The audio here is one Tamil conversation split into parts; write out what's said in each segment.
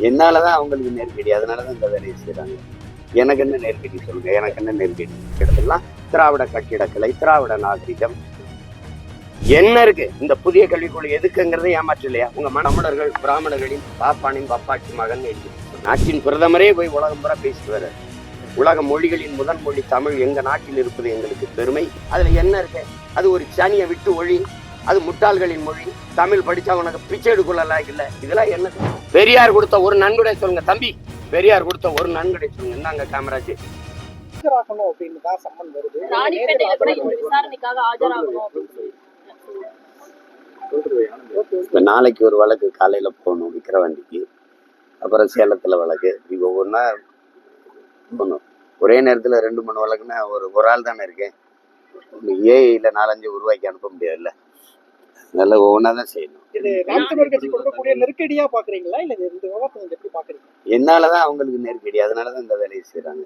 என்னாலதான் அவங்களுக்கு நெருக்கடி, அதனாலதான் இந்த வேலையை செய்யறாங்க. எனக்கு என்ன நெருக்கடி சொல்லுங்க, எனக்கு என்ன நெருக்கடி? இடத்துலாம் திராவிட கட்டிடக்கலை, திராவிட நாகரிகம் என்ன இருக்கு? இந்த புதிய கல்விக் கொள்கை எதுக்குங்கிறத ஏமாற்று இல்லையா? உங்க தமிழர்கள் பிராமணர்களின் பாப்பானின் பப்பாட்சி மகன் எழுதி நாட்டின் பிரதமரே போய் உலகம் பூரா பேசிட்டு வர, உலக மொழிகளின் முதன் மொழி தமிழ் எங்க நாட்டில் இருப்பது எங்களுக்கு பெருமை. அதுல என்ன இருக்கு? அது ஒரு சனியை விட்டு ஒழி, அது முட்டாள்களின் மொழி, தமிழ் படிச்சா உனக்கு பிச்சை எடுக்கலாம் இல்ல. இதெல்லாம் என்ன? பெரியார் கொடுத்த ஒரு நன்கொடை சொல்லுங்க தம்பி, பெரியார் கொடுத்த ஒரு நன்கொடை சொல்லுங்க. என்னங்க காமராஜ் இப்ப நாளைக்கு ஒரு வழக்கு காலையில போகணும் விக்கிரவாண்டிக்கு, அப்புறம் சேலத்துல வழக்கு. இப்ப ஒவ்வொன்னா போகணும். ஒரே நேரத்துல 2-3 வழக்குன்னா ஒரு ஆள் தானே இருக்கேன். ஏஐல 4-5 உருவாக்கி அனுப்ப முடியாதுல்ல. அதனால ஒவ்வொன்னா தான் செய்யணும். நெருக்கடியா பாக்குறீங்களா இல்ல இந்த விவகாரத்தை எப்படி பாக்குறீங்க? என்னாலதான் அவங்களுக்கு நெருக்கடி, அதனாலதான் இந்த வேலையை செய்யறாங்க.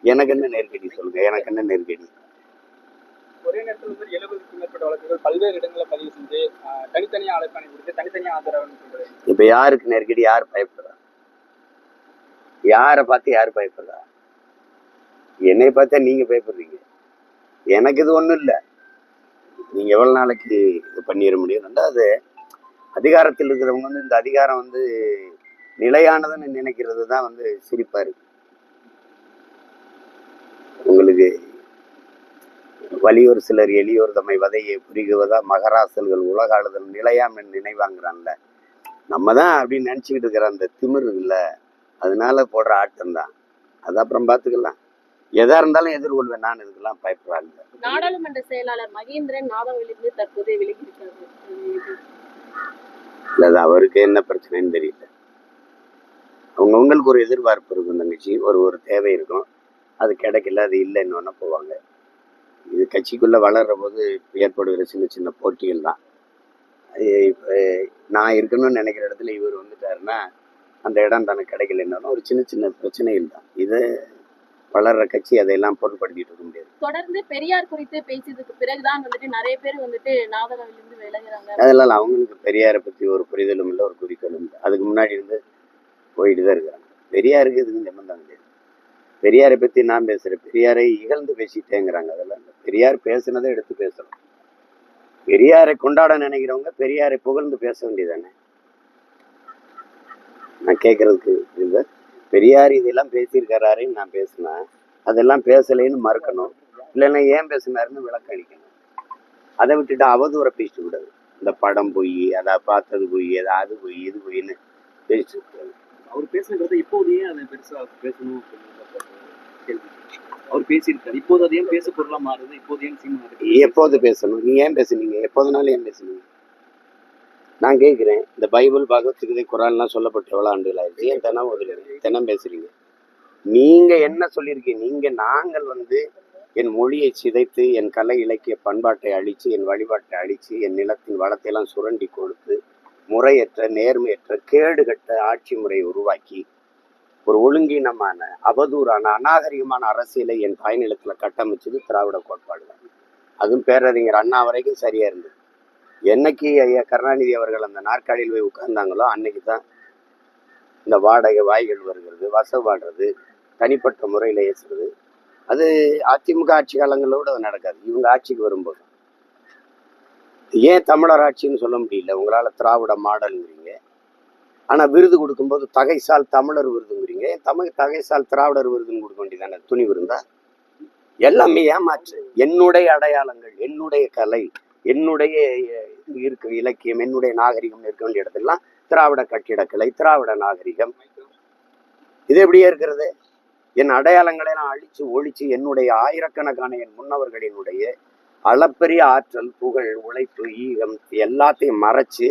எனக்கு என்ன நெருக்கடி சொல்லுங்க, எனக்கு என்ன நெருக்கடி? ஒரே நேரத்தில் 70க்கும் மேற்பட்ட வழக்குகள் பல்வேறு இடங்களை பதிவு செஞ்சு தனித்தனியா அழைப்பாணை கொடுத்து தனித்தனியா ஆதரவு சொல்றேன். இப்ப யாருக்கு நெருக்கடி? யார் பயப்படுறா? யாரை பார்த்து யார் பயப்படுறா? என்னை பார்த்தா நீங்க பயப்படுறீங்க. எனக்கு இது ஒண்ணும் இல்லை. நீங்க எவ்வளவு நாளைக்கு இது பண்ணிட முடியும்? ரெண்டாவது, அதிகாரத்தில் இருக்கிறவங்க வந்து இந்த அதிகாரம் வந்து நிலையானதுன்னு நினைக்கிறது தான் வந்து சிரிப்பா இருக்கு. உங்களுக்கு வலியோர் சிலர் எளியோர் தம்மை வதையை புரிகுவதா மகராசல்கள் உலக ஆளுதல் நிலையாம் நினைவாங்கிறான்ல. நம்ம தான் அப்படின்னு நினைச்சுக்கிட்டு இருக்கிற அந்த திமிர் இல்ல, அதனால போடுற ஆட்டம் தான். அது அப்புறம் பார்த்துக்கலாம். எதா இருந்தாலும் எதிர்கொள்வேன் நான். இதுக்கெல்லாம் பயப்படுறாங்க. நாடாளுமன்ற செயலாளர் மகேந்திரன் நாதவிலிருந்து தற்போது விலகி இருக்காரு. இல்ல, அவருக்கு என்ன பிரச்சனைன்னு தெரியல. உங்களுக்கு ஒரு எதிர்பார்ப்பு இருக்கும், தங்கச்சி, ஒரு தேவை இருக்கும். அது கிடைக்கல, அது இல்லைன்னு ஒன்று போவாங்க. இது கட்சிக்குள்ள வளர்ற போது ஏற்படுகிற சின்ன சின்ன போட்டிகள் தான். நான் இருக்கணும்னு நினைக்கிற இடத்துல இவர் வந்துட்டாருன்னா அந்த இடம் தனக்கு கிடைக்கலன்னாலும் ஒரு சின்ன சின்ன பிரச்சனைகள் தான். இது வளர்ற கட்சி, அதையெல்லாம் பொருட்படுத்திட்டு இருக்க முடியாது. தொடர்ந்து பெரியார் குறித்து பேசியதுக்கு பிறகுதான் வந்துட்டு நிறைய பேர் வந்துட்டு நாதகவிலிருந்து விலகுறாங்க. அதெல்லாம் அவங்களுக்கு பெரியாரை பத்தி ஒரு புரிதலும் இல்லை, ஒரு குறிக்கோளும் இல்லை. அதுக்கு முன்னாடி இருந்து போயிட்டு தான் இருக்கிறாங்க. பெரியாருக்கு இதுக்கு சம்பந்தம் கிடையாது. பெரியாரை பத்தி நான் பேசுறேன், பெரியாரை இகழ்ந்து பேசிட்டேங்கிறாங்க. அதெல்லாம் இல்லை. பெரியார் பேசுனதை எடுத்து பேசணும். பெரியாரை கொண்டாட நினைக்கிறவங்க பெரியாரை புகழ்ந்து பேச வேண்டியதானே. நான் கேட்கறதுக்கு இல்லை, பெரியார் இதெல்லாம் பேசியிருக்காருன்னு நான் பேசினேன், அதெல்லாம் பேசலைன்னு மறுக்கணும். இல்லைன்னா ஏன் பேசினாருன்னு விளக்கம் அளிக்கணும். அதை விட்டுட்டு அவதூற பேசிட்டு விடாது. இந்த படம் போய், அதை பார்த்தது போய், அது போய், இது போயின்னு பேசிட்டு இருக்காரு. அவர் பேசுறது இப்போதையே அதை பெருசா பேசணும் அவர் பேசியிருக்காரு. இப்போது அதையும் பேச பொருளா மாறுது. இப்போதையும் எப்போது பேசணும்? நீ ஏன் பேசுனீங்க? எப்போதுனாலும் ஏன் பேசுனீங்க? நான் கேட்கிறேன். இந்த பைபிள், பகவத்கீதை, குரான்லாம் சொல்லப்பட்ட எவ்வளவு ஆண்டுகள் ஆயிடுச்சு? ஏன் தினம் பேசுறீங்க? நீங்க என்ன சொல்லியிருக்கீங்க? நாங்கள் வந்து என் மொழியை சிதைத்து, என் கலை இலக்கிய பண்பாட்டை அழிச்சு, என் வழிபாட்டை அழிச்சு, என் நிலத்தின் வளத்தை எல்லாம் சுரண்டி கொடுத்து, முறையற்ற நேர்மையற்ற கேடுகட்ட ஆட்சி முறையை உருவாக்கி, ஒரு ஒழுங்கீனமான அவதூறான அநாகரிகமான அரசியலை என் தாய்நிலத்துல கட்டமைச்சது திராவிட கோட்பாடு தான். அதுவும் பேரறிஞர் அண்ணா வரைக்கும் சரியா இருந்தது. என்னைக்கு ஐயா கருணாநிதி அவர்கள் அந்த நாற்காலியில் போய் உட்கார்ந்தாங்களோ அன்னைக்கு தான் இந்த வாடகை வாய்கள் வருகிறது, வசப்பாடுறது, தனிப்பட்ட முறையில் ஏசுறது. அது அதிமுக ஆட்சி காலங்களோட நடக்காது. இவங்க ஆட்சிக்கு வரும்போது ஏன் தமிழர் ஆட்சின்னு சொல்ல முடியல? உங்களால திராவிட மாடல்ங்கிறீங்க, ஆனா விருது கொடுக்கும்போது தகைசால் தமிழர் விருதுங்கிறீங்க. தகைசால் திராவிடர் விருதுன்னு கொடுக்க வேண்டியதானே? துணி விருந்தா? எல்லாமே ஏமாற்று. என்னுடைய அடையாளங்கள், என்னுடைய கலை, என்னுடைய இருக்க இலக்கியம், என்னுடைய நாகரிகம் இருக்க வேண்டிய இடத்துலாம் திராவிட கட்டிடக்கலை, திராவிட நாகரிகம், இது எப்படியே இருக்கிறது? என் அடையாளங்களை நான் அழிச்சு ஒழிச்சு என்னுடைய ஆயிரக்கணக்கான என் முன்னவர்களினுடைய அளப்பெரிய ஆற்றல், புகழ், உழைப்பு, ஈகம் எல்லாத்தையும் மறைச்சு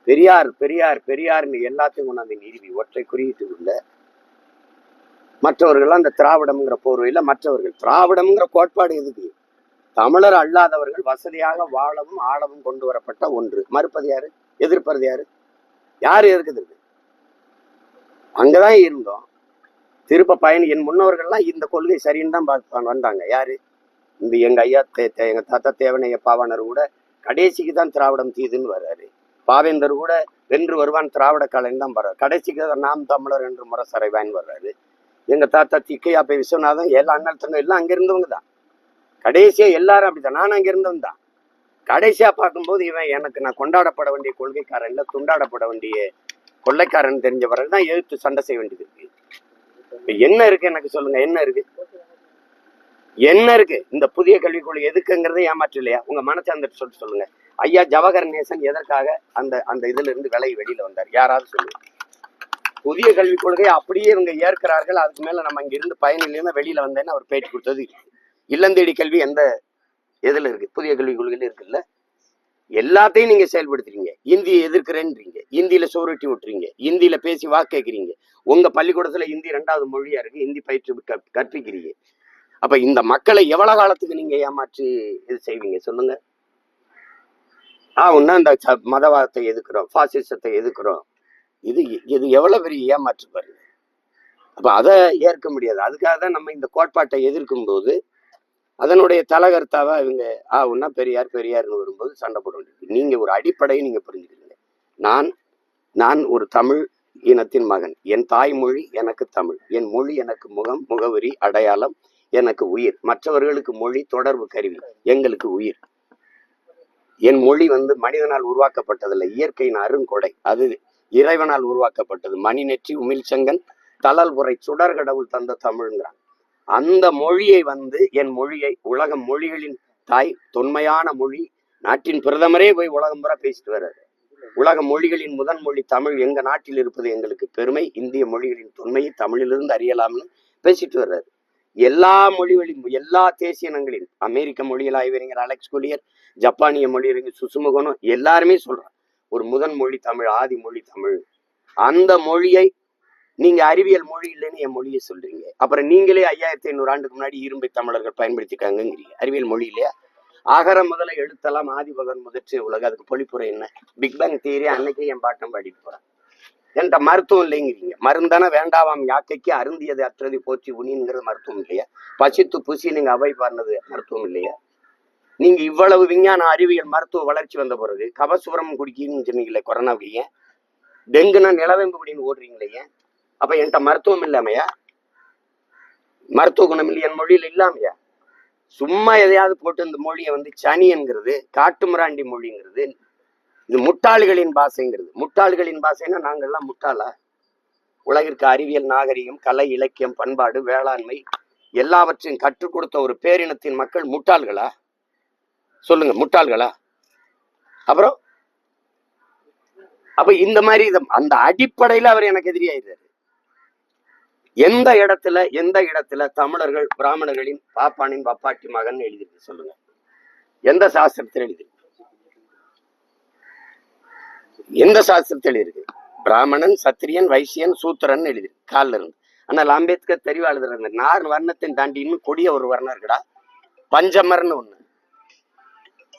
பெரியார் பெரியார் பெரியார்னு எல்லாத்தையும் கொண்டாந்து நிறுவி ஒற்றை குறியீட்டுக்குள்ள மற்றவர்கள் அந்த திராவிடம்ங்கிற போர்வையில மற்றவர்கள் திராவிடம்ங்கிற கோட்பாடு எதுக்கு? தமிழர் அல்லாதவர்கள் வசதியாக வாழவும் ஆளவும் கொண்டு வரப்பட்ட ஒன்று. மறுப்பது யாரு? எதிர்ப்பது யாரு? யாரு இருக்குது? அங்கதான் இருந்தோம். திருப்ப பயணி என் முன்னவர்கள்லாம் இந்த கொள்கை சரின்னு தான் வந்தாங்க. யாரு? இந்த எங்க ஐயா எங்க தாத்தா தேவனைய பாவாணர் கூட கடைசிக்கு தான் திராவிடம் தீதுன்னு வர்றாரு. பாவேந்தர் கூட வென்று வருவான் திராவிட காலைன்னு தான் வர்றாரு. கடைசிக்கு நாம் தமிழர் என்று முரசறைவான்னு வர்றாரு. எங்க தாத்தா திக்கையாப்பை விஸ்வநாதன் எல்லா அண்ணன் தங்க எல்லாம் அங்க இருந்தவங்க தான். கடைசியா எல்லாரும் அப்படித்தான். நானும் அங்க இருந்தவன் தான். கடைசியா பார்க்கும்போது இவன் எனக்கு நான் கொண்டாடப்பட வேண்டிய கொள்கைக்காரன் இல்ல, துண்டாடப்பட வேண்டிய கொள்ளைக்காரன் தெரிஞ்சவர்கள் தான் எதிர்த்து சண்டை செய்ய வேண்டியது இருக்கு. இப்ப என்ன இருக்கு எனக்கு சொல்லுங்க, என்ன இருக்கு, என்ன இருக்கு? இந்த புதிய கல்விக் கொள்கை எதுக்குங்கிறத ஏமாற்று இல்லையா? உங்க மனசார்ந்துட்டு சொல்லிட்டு சொல்லுங்க. ஐயா ஜவஹர் நேசன் எதற்காக அந்த அந்த இதுல இருந்து விலகி வெளியில வந்தார்? யாராவது சொல்லுங்க. புதிய கல்விக் கொள்கையை அப்படியே இவங்க ஏற்கிறார்கள், அதுக்கு மேல நம்ம இங்க இருந்து பயனில்லைன்னா வெளியில வந்தேன்னு அவர் பேட்டி கொடுத்தது. இல்லந்தேடி கல்வி எந்த எதுல இருக்கு? புதிய கல்விக் கொள்கையில இருக்குல்ல. எல்லாத்தையும் நீங்க செயல்படுத்துறீங்க. இந்தியை எதிர்க்கிறேன்றீங்க, இந்தியில சோறுட்டி விட்டுறீங்க, இந்தியில பேசி வாக்கு கேட்கிறீங்க. உங்க பள்ளிக்கூடத்துல இந்தி 2வது மொழியா இருக்கு, இந்தி பயிற்சி கற்பிக்கிறீங்க. அப்ப இந்த மக்களை எவ்வளவு காலத்துக்கு நீங்க ஏமாற்றி இது செய்வீங்க சொல்லுங்க? ஒன்னா இந்த மதவாதத்தை எதிர்க்கிறோம், பாசிசத்தை எதிர்க்கிறோம், இது இது எவ்வளவு பெரிய ஏமாற்று பாருங்க. அப்ப அதை ஏற்க முடியாது. அதுக்காக தான் நம்ம இந்த கோட்பாட்டை எதிர்க்கும் போது அதனுடைய தலகர்த்தாவா இவங்க ஒன்னா பெரியார் பெரியார்னு வரும்போது சண்டை போட வேண்டியது. நீங்க ஒரு அடிப்படையை நீங்க புரிஞ்சுக்கிறீங்க. நான் ஒரு தமிழ் இனத்தின் மகன். என் தாய்மொழி எனக்கு தமிழ். என் மொழி எனக்கு முகம், முகவரி, அடையாளம், எனக்கு உயிர். மற்றவர்களுக்கு மொழி தொடர்பு கருவி, எங்களுக்கு உயிர். என் மொழி மனிதனால் உருவாக்கப்பட்டதில்லை, இயற்கையின் அருங்கொடை. அது இறைவனால் உருவாக்கப்பட்டது. மணி நெற்றி உமிழ் செங்கன் தளல் உரை சுடர் கடவுள் தந்த தமிழ்ங்கிறான். அந்த மொழியை என் மொழியை உலக மொழிகளின் தாய், தொன்மையான மொழி, நாட்டின் பிரதமரே போய் உலகம் பூரா பேசிட்டு வர்றாரு. உலக மொழிகளின் முதன் மொழி தமிழ், எங்க நாட்டில் இருப்பது எங்களுக்கு பெருமை, இந்திய மொழிகளின் தொன்மையை தமிழிலிருந்து அறியலாம்னு பேசிட்டு வர்றாரு. எல்லா மொழிகளின், எல்லா தேசிய இனங்களின், அமெரிக்க மொழியில் ஆய்வறிஞர் அலெக்ஸ் கொலியர், ஜப்பானிய மொழியறிஞர் சுசுமுகனோ எல்லாருமே சொல்றாங்க ஒரு முதன் மொழி தமிழ், ஆதி மொழி தமிழ். அந்த மொழியை நீங்க அறிவியல் மொழி இல்லைன்னு என் மொழியை சொல்றீங்க. அப்புறம் நீங்களே 5500 ஆண்டுக்கு முன்னாடி இரும்பை தமிழர்கள் பயன்படுத்திக்காங்கிறீங்க. அறிவியல் மொழி இல்லையா? அகர முதல எழுத்தெல்லாம் ஆதிபகன் முதற்று உலக. அதுக்கு பொழிப்புரை என்ன? பிக் பேங் தியரி அன்னைக்கே என் பாட்டம் பாடிட்டு போறேன். என்கிட்ட மருத்துவம் இல்லைங்கிறீங்க. மருந்தான வேண்டாவாம் யாக்கைக்கு அருந்தியது அற்றது போற்றி உனிங்கிறது மருத்துவம் இல்லையா? பசித்து புசி நீங்க அவை பாடினது மருத்துவம் இல்லையா? நீங்க இவ்வளவு விஞ்ஞான அறிவியல் மருத்துவ வளர்ச்சி வந்த பிறகு கபசுரம் குடிக்கின்னு சொன்னீங்களே கொரோனாவுக்கு, டெங்குனா நிலவேம்பு குடின்னு ஓடுறீங்களே, அப்ப என்கிட்ட மருத்துவம் இல்லாமையா? மருத்துவ குணம் இல்லை என் மொழியில இல்லாமையா? சும்மா எதையாவது போட்டு இந்த மொழியை சனி என்கிறது, காட்டுமிராண்டி மொழிங்கிறது, இது முட்டாள்களின் பாஷைங்கிறது. முட்டாள்களின் பாஷைன்னா நாங்கள்லாம் முட்டாளா? உலகிற்கு அறிவியல், நாகரிகம், கலை, இலக்கியம், பண்பாடு, வேளாண்மை எல்லாவற்றையும் கற்றுக் கொடுத்த ஒரு பேரினத்தின் மக்கள் முட்டாள்களா? சொல்லுங்க, முட்டாள்களா? அப்புறம் அப்ப இந்த மாதிரி அந்த அடிப்படையில அவர் எனக்கு எதிரியாயிருந்தாரு. எந்த இடத்துல தமிழர்கள் பிராமணர்களின் பாப்பானின் வப்பாட்டி மகன் எழுதிருக்கு சொல்லுங்க? எந்த சாஸ்திரத்தில் எழுதிருக்கு? எந்த சாஸ்திரத்தில் எழுதிருக்கு? பிராமணன், சத்திரியன், வைசியன், சூத்திரன் எழுதிருக்கு காலில் இருந்து. ஆனால் அம்பேத்கர் தெளிவா எழுதுறாங்க, 4 வர்ணத்தையும் தாண்டி இன்னும் கொடிய ஒரு வர்ணம் இருக்குடா, பஞ்சமர்னு ஒண்ணு.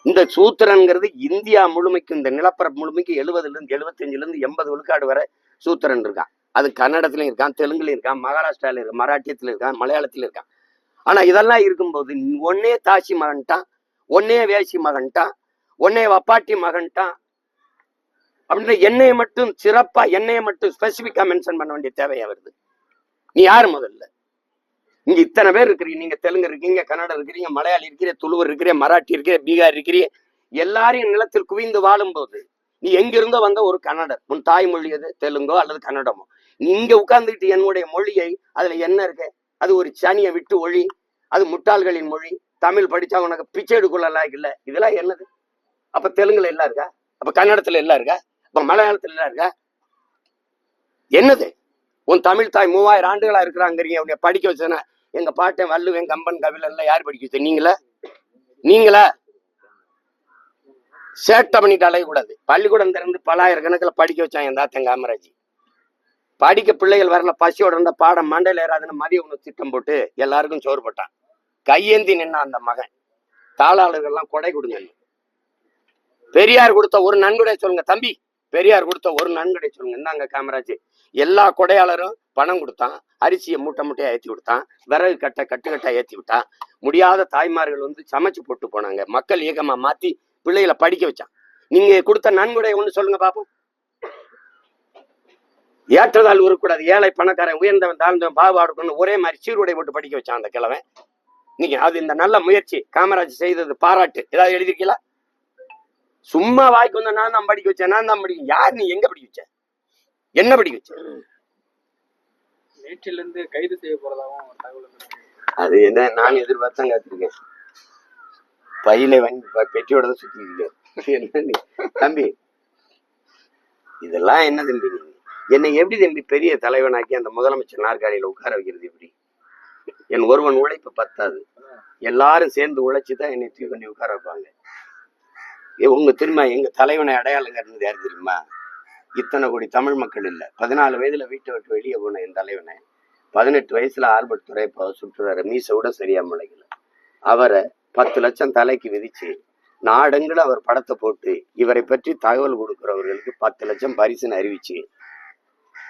இந்த சூத்திரன்கிறது இந்தியா முழுமைக்கு, இந்த நிலப்பரப்பு முழுமைக்கு 70 75 80 விழுக்காடு வரை சூத்திரன் இருக்கான். அது கன்னடத்திலும் இருக்கான், தெலுங்குலையும் இருக்கான், மகாராஷ்டிரால இருக்கான், மராட்டியத்துல இருக்கான், மலையாளத்துல இருக்கான். ஆனா இதெல்லாம் இருக்கும்போது ஒன்னே தாசி மகன்ட்டான், ஒன்னே வேசி மகன்ட்டான், ஒன்னே வப்பாட்டி மகன்ட்டான் அப்படின்ற என்னைய மட்டும் சிறப்பா, என்னைய மட்டும் ஸ்பெசிபிக்கா மென்ஷன் பண்ண வேண்டிய தேவையா வருது? நீ யாரு முதல்ல? இங்க இத்தனை பேர் இருக்கிறீங்க. நீங்க தெலுங்கு இருக்கீங்க, கன்னடம் இருக்கிறீங்க, மலையாளி இருக்கிறீங்க, துளுவர் இருக்கிறீங்க, மராட்டி இருக்கிறீங்க, பீகார் இருக்கிறீங்க. எல்லாரையும் நிலத்தில் குவிந்து வாழும் போது நீ எங்கிருந்தோ வந்த ஒரு கன்னடர், உன் தாய்மொழி எது? தெலுங்கோ அல்லது கன்னடமோ. நீ இங்க உட்கார்ந்துக்கிட்டு என்னுடைய மொழியை, அதுல என்ன இருக்கு? அது ஒரு சனியை விட்டு ஒழி, அது முட்டாள்களின் மொழி, தமிழ் படிச்சா உனக்கு பிச்சை எடுக்கொள்ளலாம் இல்ல, இதெல்லாம் என்னது? அப்ப தெலுங்குல எல்லாம் இருக்கா? அப்ப கன்னடத்துல எல்லாம் இருக்கா? அப்ப மலையாளத்துல எல்லாம் இருக்கா? என்னது? உன் தமிழ் தாய் 3000 ஆண்டுகளா இருக்கிறாங்கிறீங்க. உன்னை படிக்க வச்சேன்னா எங்க பாட்டன் வள்ளுவன், கம்பன், கபிலன் எல்லாம் யார் படிக்க வச்ச? நீங்களா? சேட்டை பண்ணிட்டு அலையக்கூடாது. பள்ளிக்கூடம் திறந்து பல்லாயிரக்கணக்கில் படிக்க வச்சான் என் தாத்தன் காமராஜ். படிக்க பிள்ளைகள் வரல, பசியோட இருந்த பாடம் மண்டையில் ஏறாதுன்னு மதிய உணவு திட்டம் போட்டு எல்லாருக்கும் சோறு போட்டான். கையேந்தி நின்னா அந்த மகன். தாளாளர்கள்லாம் கொடை கொடுங்க. பெரியார் கொடுத்த ஒரு நன்கொடை சொல்லுங்க தம்பி, பெரியார் கொடுத்த ஒரு நன்கொடை சொல்லுங்க. இந்தாங்க காமராஜ். எல்லா கொடையாளரும் பணம் கொடுத்தான், அரிசியை மூட்டை மூட்டையா ஏற்றி விட்டான், விறகு கட்டுக்கட்டா ஏற்றி விட்டான். முடியாத தாய்மார்கள் சமைச்சு போட்டு போனாங்க. மக்கள் இயக்கமா மாத்தி பிள்ளைகளை படிக்க வச்சான். நீங்க கொடுத்த நன்கொடை ஒண்ணு சொல்லுங்க பாப்போம். ஏற்றதால் இருக்கக்கூடாது, ஏழை பணக்காரன் உயர்ந்தவன் தாழ்ந்தவன் பாகுபாடு ஒரே மாதிரி சீருடை போட்டு படிக்க வச்சான் அந்த கிழவன். நீங்க அது இந்த நல்ல முயற்சி காமராஜ் செய்தது பாராட்டு ஏதாவது எழுதிருக்கீங்களா? சும்மா வாய்க்கு வந்த நான் தான் படிக்க வச்சேன், நான் தான் படிக்க. யார் நீ? எங்க படிக்க வச்ச? என்ன படிக்க வச்ச? நேற்றிலிருந்து கைது செய்ய போறதாகவும் தகவல் வந்திருக்கு. அது என்ன நான் எதிர்பார்த்தான் காத்திருக்கேன். பையில வாங்கி பெட்டியோட தான் சுத்தி இருக்கேன். என்ன நீ தம்பி இதெல்லாம் என்ன தம்பி? நீங்க என்னை எப்படி தம்பி பெரிய தலைவனாக்கி அந்த முதலமைச்சர் நாற்காலியில உட்கார வைக்கிறது எப்படி? என் ஒருவன் உழைப்பு பத்தாது, எல்லாரும் சேர்ந்து உழைச்சுதான் என்னை தூக்கி பண்ணி உட்கார வைப்பாங்க. உங்க திரும்ப எங்க தலைவனை அடையாளம் காட்டுறது யாரு தெரியுமா? இத்தனை கோடி தமிழ் மக்கள் இல்ல, 14 வயதுல வீட்டை விட்டு வெளியே போன என் தலைவனை 18 வயசுல ஆல்பர்ட் துறைப்பா சுற்றுறாரு, மீசை விட சரியா முளைக்கல. அவரை 10 லட்சம் தலைக்கு விதிச்சு நாடெங்குல அவர் படத்தை போட்டு இவரை பற்றி தகவல் கொடுக்கிறவர்களுக்கு 10 லட்சம் பரிசுன்னு அறிவிச்சு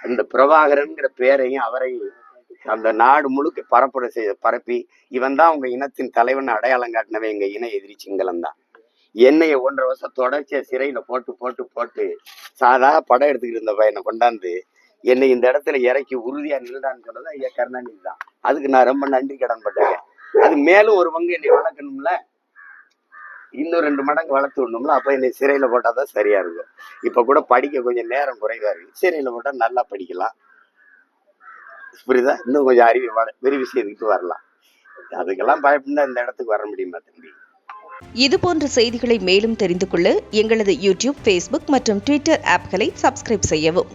அந்த பிரபாகரன்கிற பேரையும் அவரையும் அந்த நாடு முழுக்க பரப்பி இவன் தான் உங்க இனத்தின் தலைவன் அடையாளம் காட்டினவே எங்க இன எதிரி சிங்களம் தான். என்னைய 1.5 வருஷம் தொடர்ச்சியா சிறையில போட்டு போட்டு போட்டு சாதா படம் எடுத்துக்கிட்டு இருந்த பையனை கொண்டாந்து என்னை இந்த இடத்துல இறக்கி உறுதியா நின்றான்னு சொன்னது ஐயா கருணாநிதி தான். அதுக்கு நான் ரொம்ப நன்றி கடன் பட்டேன். அது மேலும் ஒரு பங்கு என்னை வளர்க்கணும்ல, இன்னும் 2 மடங்கு வளர்த்து விடணும்ல. அப்ப என்னை சிறையில போட்டாதான் சரியா இருக்கும். இப்ப கூட படிக்க கொஞ்சம் நேரம் குறைவா இருக்கு, சிறையில போட்டா நல்லா படிக்கலாம், புரியுதா? இன்னும் கொஞ்சம் விரிவு செய்துக்கிட்டு வரலாம். அதுக்கெல்லாம் பயப்படா இந்த இடத்துக்கு வர முடியுமா தம்பி? இதுபோன்ற செய்திகளை மேலும் தெரிந்து கொள்ள எங்களது யூடியூப், ஃபேஸ்புக் மற்றும் ட்விட்டர் ஆப்களை சப்ஸ்கிரைப் செய்யவும்.